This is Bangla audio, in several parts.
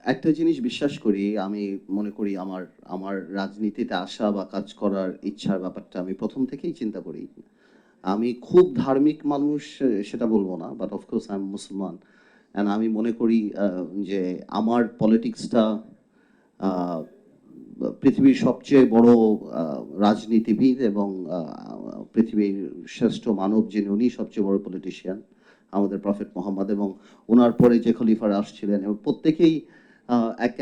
একটা জিনিস বিশ্বাস করি, আমি মনে করি আমার আমার রাজনীতিতে আসা বা কাজ করার ইচ্ছার ব্যাপারটা আমি প্রথম থেকেই চিন্তা করি। আমি খুব ধার্মিক মানুষ সেটা বলব না। But of course I am মুসলমান। অ্যান্ড আমি মনে করি যে আমার পলিটিক্সটা আ পৃথিবীর সবচেয়ে বড় আ রাজনীতিবিদ এবং পৃথিবীর শ্রেষ্ঠ মানব যিনি উনি সবচেয়ে বড় পলিটিশিয়ান। আমাদের প্রফেট মোহাম্মদ এবং উনার পরে যে খলিফারা আসছিলেন এবং প্রত্যেকেই আ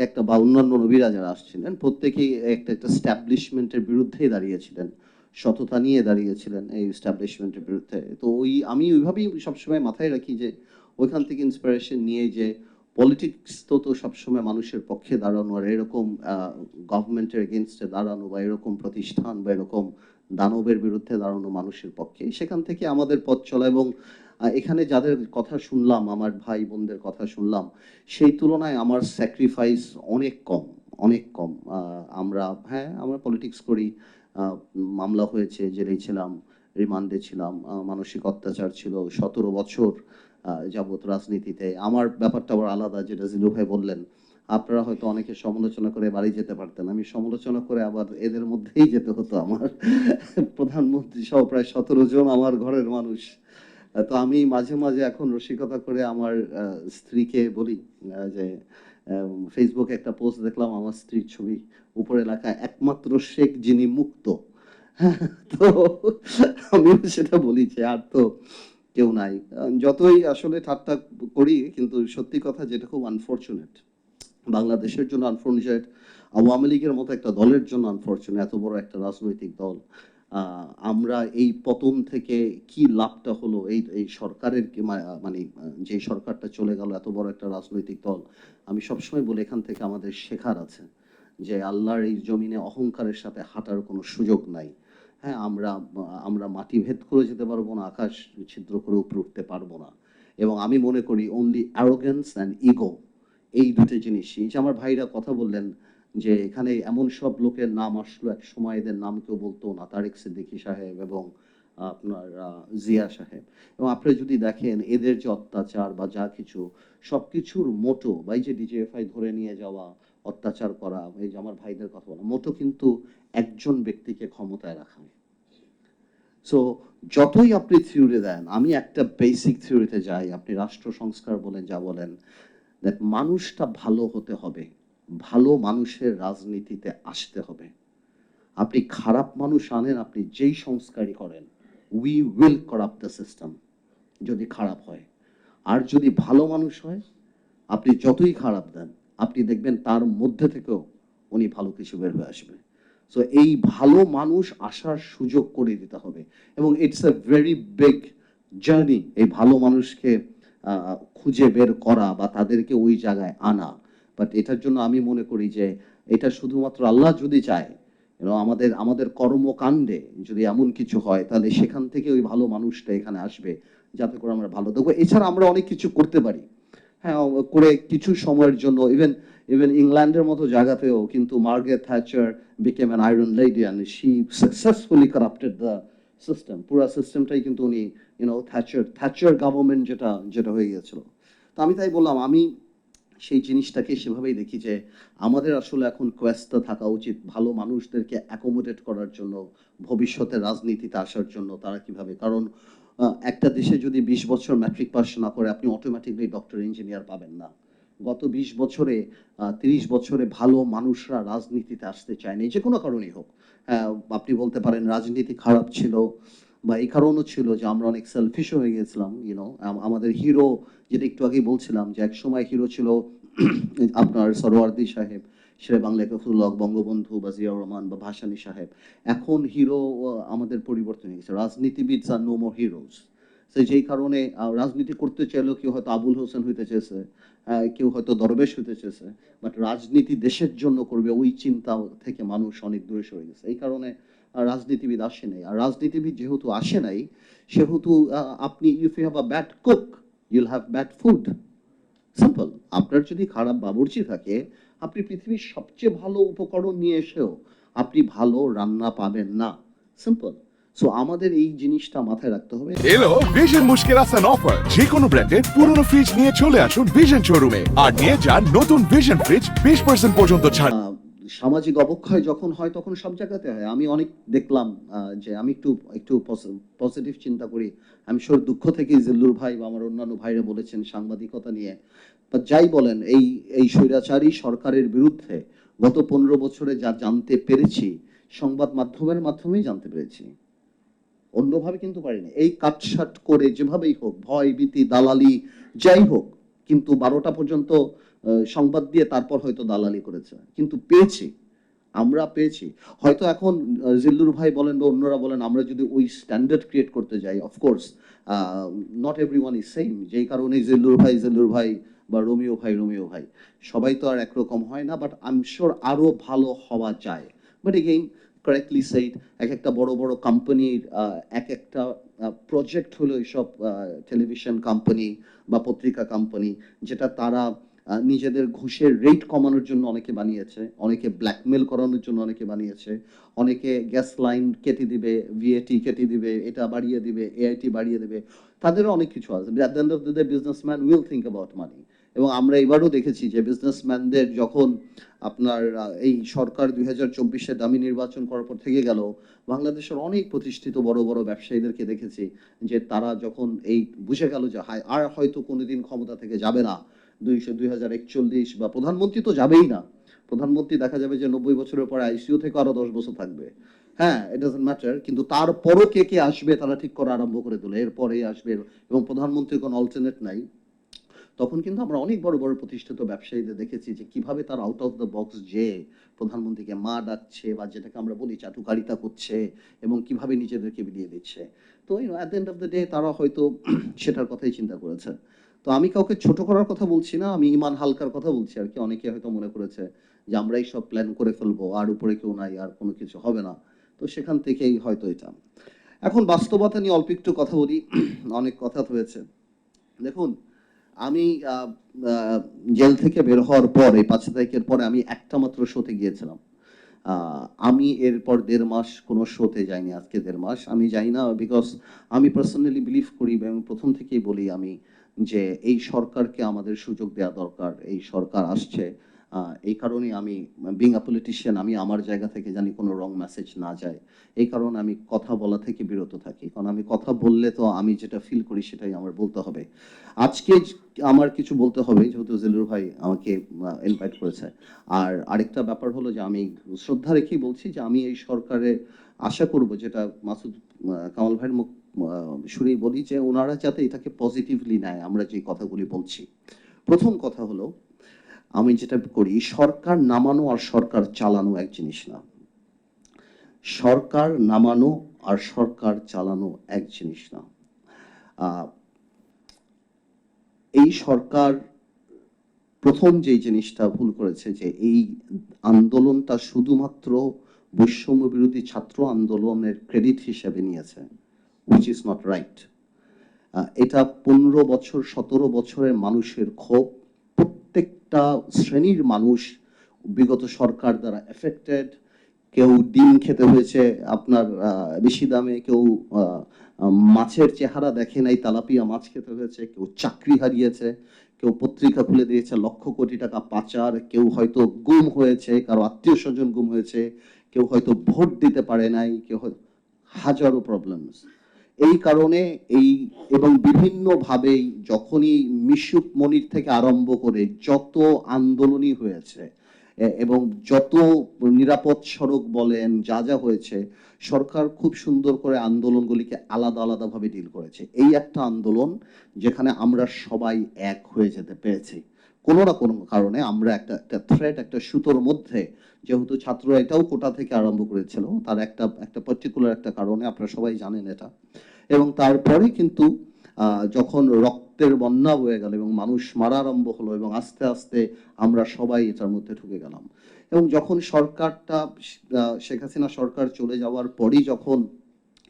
একটা বা অন্যান্য নবীরা যারা আসছিলেন প্রত্যেকেই একটা এস্টাবলিশমেন্টের বিরুদ্ধেই দাঁড়িয়েছিলেন। সততা নিয়ে দাঁড়িয়েছিলেন এই এস্টাবলিশমেন্টের বিরুদ্ধে। তো আমি ওইভাবেই সবসময় মাথায় রাখি যে ওইখান থেকে ইন্সপিরেশন নিয়ে যে পলিটিক্স তো সবসময় মানুষের পক্ষে দাঁড়ানো আর এরকম গভর্নমেন্টের এগেনস্টে দাঁড়ানো বা এরকম প্রতিষ্ঠান বা এরকম দানবের বিরুদ্ধে দাঁড়ানো মানুষের পক্ষে সেখান থেকে আমাদের পথ চলা এবং এখানে যাদের কথা শুনলাম আমার ভাই বোনদের কথা শুনলাম সেই তুলনায় আমার স্যাক্রিফাইস অনেক কম অনেক কম আমরা হ্যাঁ আমরা পলিটিক্স করি মামলা হয়েছে জেলেই ছিলাম রিমান্ডে ছিলাম মানসিক অত্যাচার ছিল 17 বছর যাবৎ রাজনীতিতে আমার ব্যাপারটা আবার আলাদা যেটা জিলু ভাই বললেন আপনারা হয়তো অনেকে সমালোচনা করে বাড়ি যেতে পারতেন আমি সমালোচনা করে আবার এদের মধ্যেই যেতে হতো আমার প্রধানমন্ত্রী সহ প্রায় 17 জন আমার ঘরের মানুষ তো আমি মাঝে মাঝে এখন রসিকতা করে আমার স্ত্রীকে বলি যে ফেসবুকে একটা পোস্ট দেখলাম আমার স্ত্রীর ছবি উপরে লেখা একমাত্র শেখ যিনি মুক্ত তো আমিও সেটা বলি যে আর তো কেউ নাই যতই আসলে ঠাট্টা করি কিন্তু সত্যি কথা যেটা খুব আনফরচুনেট বাংলাদেশের জন্য আনফরচুনেট আওয়ামী লীগের মতো একটা দলের জন্য আনফরচুনেট এত বড় একটা রাজনৈতিক দল আমরা এই পতন থেকে কি লাভটা হলো এই এই সরকারের মানে যে সরকারটা চলে গেল এত বড় একটা রাজনৈতিক দল আমি সবসময় বলি এখান থেকে আমাদের শেখার আছে যে আল্লাহর এই জমিনে অহংকারের সাথে হাঁটার কোনো সুযোগ নাই হ্যাঁ আমরা মাটি ভেদ করে যেতে পারবো না আকাশ ছিদ্র করে উপরে উঠতে পারবো না এবং আমি মনে করি অনলি অ্যারোগেন্স অ্যান্ড ইগো এই দুটো জিনিসই এই যে আমার ভাইরা কথা বললেন যে এখানে এমন সব লোকের নাম আসলো এক সময় এদের নাম কেউ বলতো না তারেক সিদ্দিকী সাহেব এবং আপনার জিয়া সাহেব এবং আপনি যদি দেখেন এদের যে অত্যাচার বা যা কিছু সবকিছুর মোটো বা এই যে ডিজিএফআই ধরে নিয়ে যাওয়া অত্যাচার করা এই যে আমার ভাইদের কথা বলা মোটো কিন্তু একজন ব্যক্তিকে ক্ষমতায় রাখা সো যতই আপনি থিওরি দেন আমি একটা বেসিক থিওরিতে যাই আপনি রাষ্ট্র সংস্কার বলেন যা বলেন দেখ মানুষটা ভালো হতে হবে ভালো মানুষের রাজনীতিতে আসতে হবে আপনি খারাপ মানুষ আনেন আপনি যেই সংস্কারই করেন we will corrupt the system যদি খারাপ হয় আর যদি ভালো মানুষ হয় আপনি যতই খারাপ দেন আপনি দেখবেন তার মধ্যে থেকেও উনি ভালো কিছু বের হয়ে আসবে সো এই ভালো মানুষ আসার সুযোগ করে দিতে হবে এবং it's a very big journey এই ভালো মানুষকে খুঁজে বের করা বা তাদেরকে ওই জায়গায় আনা বাট এটার জন্য আমি মনে করি যে এটা শুধুমাত্র আল্লাহ যদি চায় আমাদের আমাদের কর্মকাণ্ডে যদি এমন কিছু হয় তাহলে সেখান থেকে ওই ভালো মানুষটা এখানে আসবে যাতে করে আমরা ভালো দেখবো এছাড়া আমরা অনেক কিছু করতে পারি হ্যাঁ করে কিছু সময়ের জন্য ইভেন ইভেন ইংল্যান্ডের মতো জায়গাতেও কিন্তু Margaret Thatcher became an iron lady and she successfully corrupted the system পুরো সিস্টেমটাই কিন্তু উনি থ্যাচার থ্যাচার গভর্নমেন্ট যেটা যেটা হয়ে গিয়েছিল তো আমি তাই বললাম আমি সেই জিনিসটাকে সেভাবেই দেখি যে আমাদের আসলে এখন কোয়েস্টটা থাকা উচিত ভালো মানুষদেরকে অ্যাকোমোডেট করার জন্য ভবিষ্যতে রাজনীতিতে আসার জন্য তারা কিভাবে কারণ একটা দেশে যদি 20 বছর ম্যাট্রিক পাস না করে আপনি অটোমেটিকলি ডক্টর ইঞ্জিনিয়ার পাবেন না গত 20 বছরে 30 বছরে ভালো মানুষরা রাজনীতিতে আসতে চায়নি যে কোনো কারণেই হোক আপনি বলতে পারেন রাজনীতি খারাপ ছিল বা এই কারণও ছিল যে আমরা অনেক সেলফিশ হয়ে গেছিলাম আমাদের হিরো যেটা একটু আগেই বলছিলাম যে একসময় হিরো ছিল আপনার সরোয়ার্দী সাহেব শেরে বাংলা কফিউল্লাহ বঙ্গবন্ধু বা জিয়াউর রহমান বা ভাসানী সাহেব এখন হিরো আমাদের পরিবর্তন হয়ে গেছে রাজনীতিবিদ আর নো মোর হিরোজ সে যেই কারণে রাজনীতি করতে চাইলেও কেউ হয়তো আবুল হোসেন হইতে চেয়েছে কেউ হয়তো দরবেশ হইতে চেয়েছে বাট রাজনীতি দেশের জন্য করবে ওই চিন্তা থেকে মানুষ অনেক দূরে সরে গেছে এই কারণে রাজনীতিবিদ আসে নাই আর রাজনীতিবিদ যেহেতু আসে নাই সেহেতু আপনি if you have a bad cook you'll have bad food simple আপনার যদি খারাপ বাবুর্চি থাকে আপনি পৃথিবীর সবচেয়ে ভালো উপকরণ নিয়ে এসেও আপনি ভালো রান্না পাবেন না সিম্পল সো আমাদের এই জিনিসটা মাথায় রাখতে হবে। এলো ভিশন মুশকিল আসান অফার, যে কোনো ব্র্যান্ডের পুরনো ফ্রিজ নিয়ে চলে আসুন ভিশন শোরুমে আর নিয়ে যান নতুন ভিশন ফ্রিজ 20% পর্যন্ত ছাড়। সামাজিক অবক্ষয় যখন হয় তখন সব জায়গাতে হয়। আমি অনেক দেখলাম যে আমি একটু একটু পজিটিভ চিন্তা করি। আমি শিওর দুঃখ থেকেই জিল্লুর ভাই বা আমার অন্যান্য ভাইরা বলেছেন সাংবাদিকতা নিয়ে, বা যাই বলেন, এই স্বৈরাচারী সরকারের বিরুদ্ধে গত 15 বছরে যা জানতে পেরেছি সংবাদ মাধ্যমের মাধ্যমেই জানতে পেরেছি, অন্যভাবে কিন্তু পারিনি। এই কাটসাট করে যেভাবেই হোক, ভয় ভীতি দালালি যাই হোক, কিন্তু 12টা পর্যন্ত সংবাদ দিয়ে তারপর হয়তো দালালি করেছে, কিন্তু পেয়েছি, আমরা পেয়েছি। হয়তো এখন জিল্লুর ভাই বলেন বা অন্যরা বলেন, আমরা যদি ওই স্ট্যান্ডার্ড ক্রিয়েট করতে যাই, of course not everyone is same. যেই কারণে জিল্লুর ভাই বা রোমিও ভাই সবাই তো আর একরকম হয় না, বাট আই এম শিওর আরো ভালো হওয়া যায়। বাট এগেইন কারেক্টলি সেইড, এক একটা বড় বড় কোম্পানির এক একটা প্রজেক্ট হলো এইসব টেলিভিশন কোম্পানি বা পত্রিকা কোম্পানি, যেটা তারা নিজেদের ঘুষের রেট কমানোর জন্য অনেকে বানিয়েছে, অনেকে ব্ল্যাকমেল করানোর জন্য অনেকে বানিয়েছে, অনেকে গ্যাস লাইন কেটে দিবে, ভিএটি কেটে দিবে, এটা বাড়িয়ে দিবে, এআইটি বাড়িয়ে দিবে, তাদেরও অনেক কিছু আছে। At the end of the day businessman will think about মানি। এবং আমরা এবারও দেখেছি যে বিজনেসম্যানদের যখন আপনার এই সরকার 2024-এ দামি নির্বাচন করার পর থেকে গেল, বাংলাদেশের অনেক প্রতিষ্ঠিত বড় বড় ব্যবসায়ীদেরকে দেখেছি যে তারা যখন এই বুঝে গেল যে আর হয়তো কোনোদিন ক্ষমতা থেকে যাবে না, 2041 বা প্রধানমন্ত্রী তো যাবেই না, প্রধানমন্ত্রী দেখা যাবে যে 90 বছরের পরে আইসিইউ থেকে আরো 10 বছর থাকবে, হ্যাঁ ইট ডাজন্ট ম্যাটার, কিন্তু তারপরও কে কে আসবে তারা ঠিক করা আরম্ভ করে দিল, এরপরে আসবে, এবং প্রধানমন্ত্রীর কোনো অল্টারনেট নাই। তখন কিন্তু আমরা অনেক বড় বড় প্রতিষ্ঠিত ব্যবসায়ীদের দেখেছি যে কিভাবে তারা আউট অফ দ্য বক্স যে প্রধানমন্ত্রীকে মা ডাকছে বা যেটাকে আমরা বলি চাটুকারিতা করছে, এবং কিভাবে নিজেদেরকে বিলিয়ে দিচ্ছে। তো at the end of the day তারা হয়তো সেটার কথাই চিন্তা করেছে। তো আমি কাউকে ছোট করার কথা বলছি না, আমি ইমান হালকার কথা বলছি আর কি। অনেকে হয়তো মনে করেছে যে আমরাই সব প্ল্যান করে ফেলবো, আর উপরে কেউ নাই, আর কোনো কিছু হবে না, তো সেখান থেকেই হয়তো এটা। এখন বাস্তবতা নিয়ে অল্প একটু কথা বলি। অনেক কথা হয়েছে। দেখুন, আমি জেল থেকে বের হওয়ার পর এই 5 তারিখের পরে আমি একটা মাত্র শোতে গিয়েছিলাম। আমি এরপর 1.5 মাস কোনো শোতে যাইনি। আজকে 1.5 মাস আমি যাই না, বিকজ আমি পার্সোনালি বিলিভ করি এবং প্রথম থেকেই বলি আমি যে এই সরকারকে আমাদের সুযোগ দেওয়া দরকার। এই সরকার আসছে, এই কারণেই আমি বিং আ পলিটিশিয়ান, আমি আমার জায়গা থেকে জানি কোনো রং মেসেজ না যায়, এই কারণে আমি কথা বলা থেকে বিরত থাকি। কারণ আমি কথা বললে তো আমি যেটা ফিল করি সেটাই আমার বলতে হবে। আজকে আমার কিছু বলতে হবে, যেহেতু জিলুর ভাই আমাকে ইনভাইট করেছে। আর আরেকটা ব্যাপার হলো যে আমি শ্রদ্ধা রেখেই বলছি যে আমি এই সরকারে আশা করব, যেটা মাসুদ কামাল ভাইয়ের মুখ শুনেই বলি, যে ওনারা যাতে এটাকে পজিটিভলি নেয় আমরা যে কথাগুলি বলছি। প্রথম কথা হলো, আমি যেটা করি, সরকার নামানো আর সরকার চালানো এক জিনিস না। সরকার নামানো আর সরকার চালানো এক জিনিস না। এই সরকার প্রথম যে জিনিসটা ভুল করেছে, যে এই আন্দোলনটা শুধুমাত্র বৈষম্য বিরোধী ছাত্র আন্দোলনের ক্রেডিট হিসেবে নিয়েছে, which is not right। এটা 15 বছর 17 বছরের মানুষের ক্ষোভ। প্রত্যেকটা শ্রেণীর মানুষ বিগত সরকার দ্বারা এফেক্টেড। কেউ ডিম খেতে হয়েছে আপনার বেশি দামে, কেউ মাছের চেহারা দেখে নাই, তেলাপিয়া মাছ খেতে হয়েছে, কেউ চাকরি হারিয়েছে, কেউ পত্রিকা খুলে দিয়েছে, লক্ষ কোটি টাকা পাচার, কেউ হয়তো গুম হয়েছে, কারো আত্মীয় স্বজন গুম হয়েছে, কেউ হয়তো ভোট দিতে পারে নাই, কেউ হয়তো, হাজারো প্রবলেমস। এই কারণে এই, এবং বিভিন্ন ভাবেই যখনই মিশুক মনির থেকে আরম্ভ করে যত আন্দোলনই হয়েছে, এবং যত নিরাপদ সড়ক বলেন যা যা হয়েছে, সরকার খুব সুন্দর করে আন্দোলনগুলিকে আলাদা আলাদা ভাবে ডিল করেছে। এই একটা আন্দোলন যেখানে আমরা সবাই এক হয়ে যেতে পেরেছি, কোনো না কোনো কারণে আমরা একটা একটা থ্রেড, একটা সুতোর মধ্যে, যেহেতু ছাত্ররা এটাও কোটা থেকে আরম্ভ করেছিল, তার একটা একটা পার্টিকুলার একটা কারণে, আপনারা সবাই জানেন এটা। এবং তারপরে কিন্তু যখন রক্তের বন্যা বয়ে গেল এবং মানুষ মারা আরম্ভ হলো, এবং আস্তে আস্তে আমরা সবাই এটার মধ্যে ঢুকে গেলাম। এবং যখন সরকারটা শেখ হাসিনা সরকার চলে যাওয়ার পরই যখন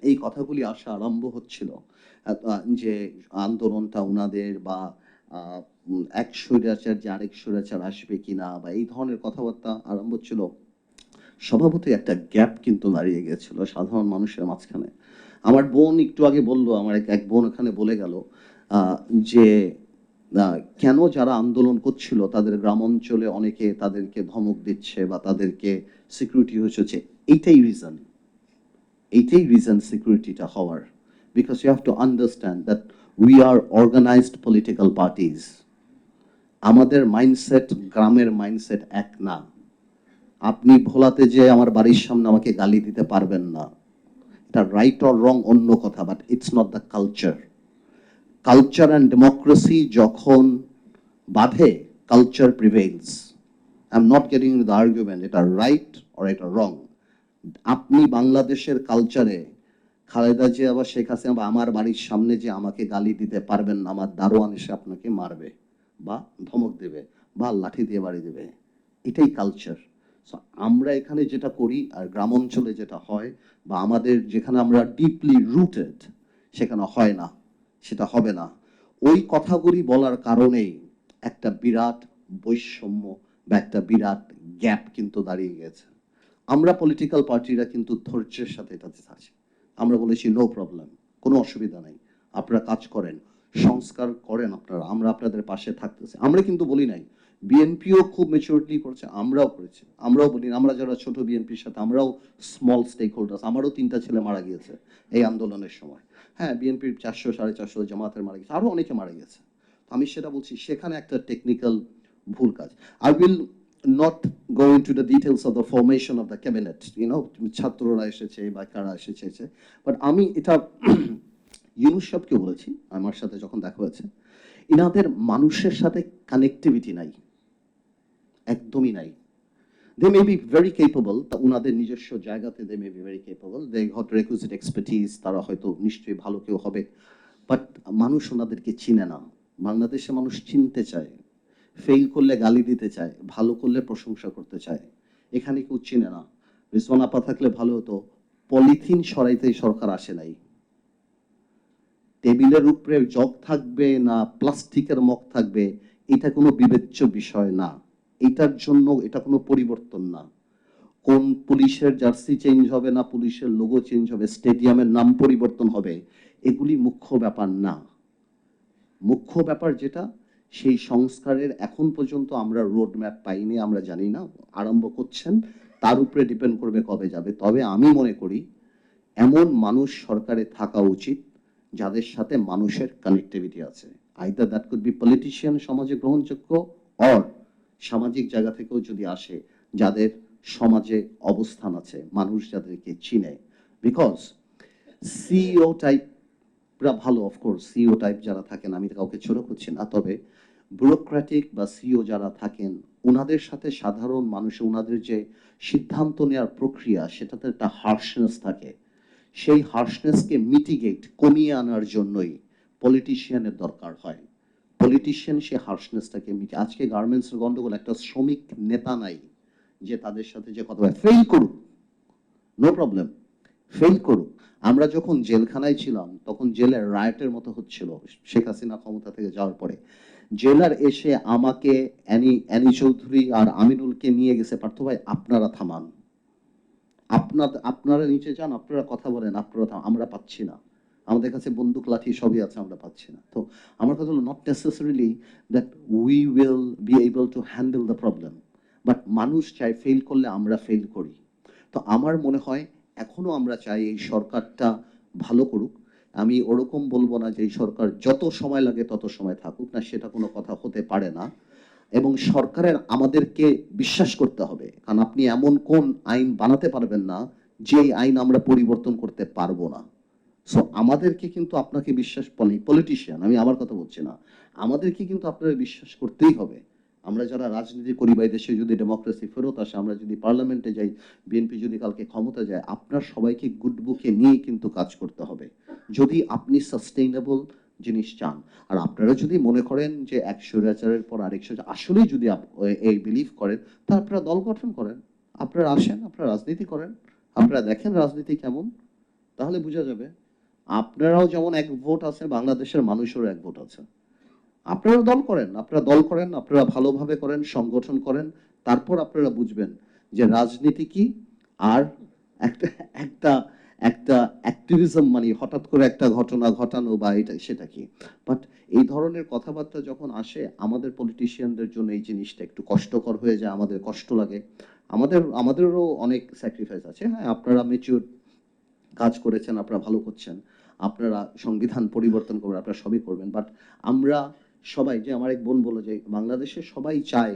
এই কথাগুলি আসা আরম্ভ হচ্ছিল, যে আন্দোলনটা ওনাদের, বা এক স্বৈরাচার যে আরেক স্বৈরাচার আসবে কিনা, বা এই ধরনের কথাবার্তা আরম্ভ ছিল, স্বভাবতই একটা গ্যাপ কিন্তু দাঁড়িয়ে গেছিল সাধারণ মানুষের মাঝখানে। আমার বোন একটু আগে বললো, আমার এক বোন এখানে বলে গেল যে কেন যারা আন্দোলন করছিল তাদের গ্রাম অঞ্চলে অনেকে তাদেরকে ধমক দিচ্ছে বা তাদেরকে সিকিউরিটি হচ্ছে। এইটাই রিজন সিকিউরিটিটা হওয়ার। Because you have to understand that we are organised political parties. আমাদের মাইন্ডসেট গ্রামের মাইন্ডসেট এক না। আপনি ভোলাতে যে আমার বাড়ির সামনে আমাকে গালি দিতে পারবেন না, এটা রাইট অর রং অন্য কথা, but it's not the culture. Culture and democracy যখন বাধে, culture prevails. I am not getting into the argument এটা রাইট অর এটা রং। আপনি বাংলাদেশের কালচারে খালেদা জিয়া বা শেখ হাসিনা বা আমার বাড়ির সামনে যে আমাকে গালি দিতে পারবেন না, আমার দারোয়ান এসে আপনাকে মারবে বা ধমক দেবে বা লাঠি দিয়ে বাড়ি দেবে, এটাই কালচার। সো আমরা এখানে যেটা করি আর গ্রাম অঞ্চলে যেটা হয় বা আমাদের যেখানে আমরা ডিপলি রুটেড সেখানে হয় না, সেটা হবে না। ওই কথাগুলি বলার কারণেই একটা বিরাট বৈষম্য বা একটা বিরাট গ্যাপ কিন্তু দাঁড়িয়ে গেছে। আমরা পলিটিক্যাল পার্টিরা কিন্তু ধৈর্যের সাথে এটাতে আছি। আমরা বলেছি নো প্রবলেম, কোনো অসুবিধা নাই, আপনারা কাজ করেন, সংস্কার করেন আপনারা, আমরা আপনাদের পাশে থাকতেছি। আমরা কিন্তু বলি নাই, বিএনপিও খুব ম্যাচুরিটি করছে, আমরাও করেছি। আমরাও বলি, আমরা যারা ছোট বিএনপির সাথে আমরাও স্মল স্টেক হোল্ডার্স। আমারও 3টা ছেলে মারা গিয়েছে এই আন্দোলনের সময়। হ্যাঁ, বিএনপির 400 450 জামাতের মারা গেছে, আরো অনেকে মারা গেছে। আমি সেটা বলছি, সেখানে একটা টেকনিক্যাল ভুল কাজ। I will not go into the details of the formation of the cabinet, ছাত্ররা এসেছে বা কারা এসেছে, বাট আমি এটা ইউনূস সাহেবকে বলেছি আমার সাথে যখন দেখা হয়েছে, ইনাদের মানুষের সাথে কানেক্টিভিটি নাই, একদমই নাই। They may be very capable, ওনাদের নিজস্ব জায়গাতে they may be very capable, they had requisite expertise, তারা হয়তো নিশ্চয়ই ভালো কেউ হবে, বাট মানুষ ওনাদেরকে চিনে না। বাংলাদেশে মানুষ চিনতে চায়, ফেল করলে গালি দিতে চায়, ভালো করলে প্রশংসা করতে চায়। এখানে কেউ চিনে না। রিজওয়ান আপা থাকলে ভালো হতো, পলিথিন সরাইতে সরকার আসে নাই। টেবিলের উপরে জগ থাকবে না প্লাস্টিকের মগ থাকবে, এটা কোনো বিবেচ্য বিষয় না। এটার জন্য এটা কোনো পরিবর্তন না। কোন পুলিশের জার্সি চেঞ্জ হবে না, পুলিশের লোগো চেঞ্জ হবে, স্টেডিয়ামের নাম পরিবর্তন হবে, এগুলি মুখ্য ব্যাপার না। মুখ্য ব্যাপার যেটা, সেই সংস্কারের এখন পর্যন্ত আমরা রোড ম্যাপ পাইনি, আমরা জানি না, আরম্ভ করছেন, তার উপরে ডিপেন্ড করবে কবে যাবে। তবে আমি মনে করি এমন মানুষ সরকারে থাকা উচিত যাদের সাথে মানুষের কানেক্টিভিটি আছে। Either that could be politician, সমাজে গ্রহণযোগ্য, অর সামাজিক জায়গা থেকেও যদি আসে, যাদের সমাজে অবস্থান আছে, মানুষ যাদেরকে চিনে। বিকজ সিইও টাইপ ভালো, অফকোর্স সিইও টাইপ যারা থাকেন, আমি কাউকে ছোট করছি না, তবে ব্যুরোক্রেটিক বা সিইও যারা থাকেন, ওনাদের সাথে সাধারণ মানুষ, ওনাদের যে সিদ্ধান্ত নেওয়ার প্রক্রিয়া, সেটাতে একটা হার্শনেস থাকে। সেই হার্শনেসকে মিটিগেট, কমিয়ে আনার জন্যই পলিটিশিয়ানের দরকার হয়। পলিটিশিয়ান সেই হার্শনেসটাকে মিটে। আজকে গার্মেন্টসের গন্ডগোল, একটা শ্রমিক নেতা নাই যে তাদের সাথে যে কথা ফেল করুক, নো প্রবলেম, ফেল করুক। আমরা যখন জেলখানায় ছিলাম তখন জেলের রায়টের মতো হচ্ছিল শেখ হাসিনা ক্ষমতা থেকে যাওয়ার পরে। জেলার এসে আমাকে অ্যানি চৌধুরী আর আমিনুলকে নিয়ে গেছে, পার্থ ভাই আপনারা থামান, আপনারা নিচে যান, আপনারা কথা বলেন, আপনারা থামান, আমরা পাচ্ছি না, আমাদের কাছে বন্দুক লাঠি সবই আছে, আমরা পাচ্ছি না। তো আমার কথা হলো, not necessarily that we will be able to handle the problem, but মানুষ চায় ফেল করলে আমরা ফেল করি। তো আমার মনে হয় এখনো আমরা চাই এই সরকারটা ভালো করুক। আমি ওরকম বলবো না যে এই সরকার যত সময় লাগে তত সময় থাকুক, না, সেটা কোনো কথা হতে পারে না। এবং সরকারের আমাদেরকে বিশ্বাস করতে হবে, কারণ আপনি এমন কোন আইন বানাতে পারবেন না যে আইন আমরা পরিবর্তন করতে পারবো না। সো আমাদেরকে কিন্তু আপনাকে বিশ্বাস, পলিটিশিয়ান, আমি আমার কথা বলছি না, আমাদেরকে কিন্তু আপনারা বিশ্বাস করতেই হবে। আমরা যারা রাজনীতি করি বা দেশে যদি ডেমোক্রেসি ফেরত আসে, আমরা যদি পার্লামেন্টে যাই, বিএনপি যদি কালকে ক্ষমতা যায়, আপনার সবাইকে গুড বুকে নিয়ে কিন্তু কাজ করতে হবে, যদি আপনি সাস্টেইনেবল জিনিস চান। আর আপনারা যদি মনে করেন যে 100 পর আরেকশো, আসলেই যদি এই বিলিভ করেন, তা আপনারা দল গঠন করেন, আপনারা আসেন, আপনারা রাজনীতি করেন, আপনারা দেখেন রাজনীতি কেমন, তাহলে বোঝা যাবে। আপনারাও যেমন এক ভোট আছে, বাংলাদেশের মানুষেরও এক ভোট আছে। আপনারা দল করেন, আপনারা ভালোভাবে করেন, সংগঠন করেন, তারপর আপনারা বুঝবেন যে রাজনীতি কি। আর একটা একটা একটা অ্যাক্টিভিজম মানে হঠাৎ করে একটা ঘটনা ঘটানো বা এটা সেটা কি, বাট এই ধরনের কথাবার্তা যখন আসে আমাদের পলিটিশিয়ানদের জন্য এই জিনিসটা একটু কষ্টকর হয়ে যায়, আমাদের কষ্ট লাগে। আমাদেরও অনেক স্যাক্রিফাইস আছে। হ্যাঁ, আপনারা ম্যাচিউর কাজ করেছেন, আপনারা ভালো করছেন, আপনারা সংবিধান পরিবর্তন করবেন, আপনারা সবই করবেন, বাট আমরা সবাই, যে আমার এক বোন বলল যে বাংলাদেশে সবাই চায়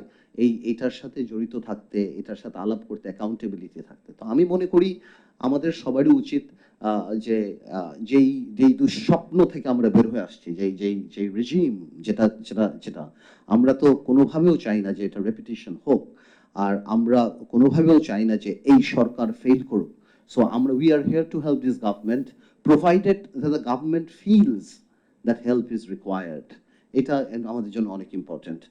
এটার সাথে জড়িত থাকতে, এটার সাথে আলাপ করতে, অ্যাকাউন্টেবিলিটি থাকতে। তো আমি মনে করি আমাদের সবারই উচিত যে যেই যেই দুঃস্বপ্ন থেকে আমরা বের হয়ে আসছি, যেই রেজিম, যেটা যেটা যেটা আমরা তো কোনোভাবেও চাই না যে এটা রেপিটিশন হোক, আর আমরা কোনোভাবেও চাই না যে এই সরকার ফেল করুক। So we are here to help this government, provided that the government feels that help is required. এটা আমাদের জন্য অনেক ইম্পর্টেন্ট।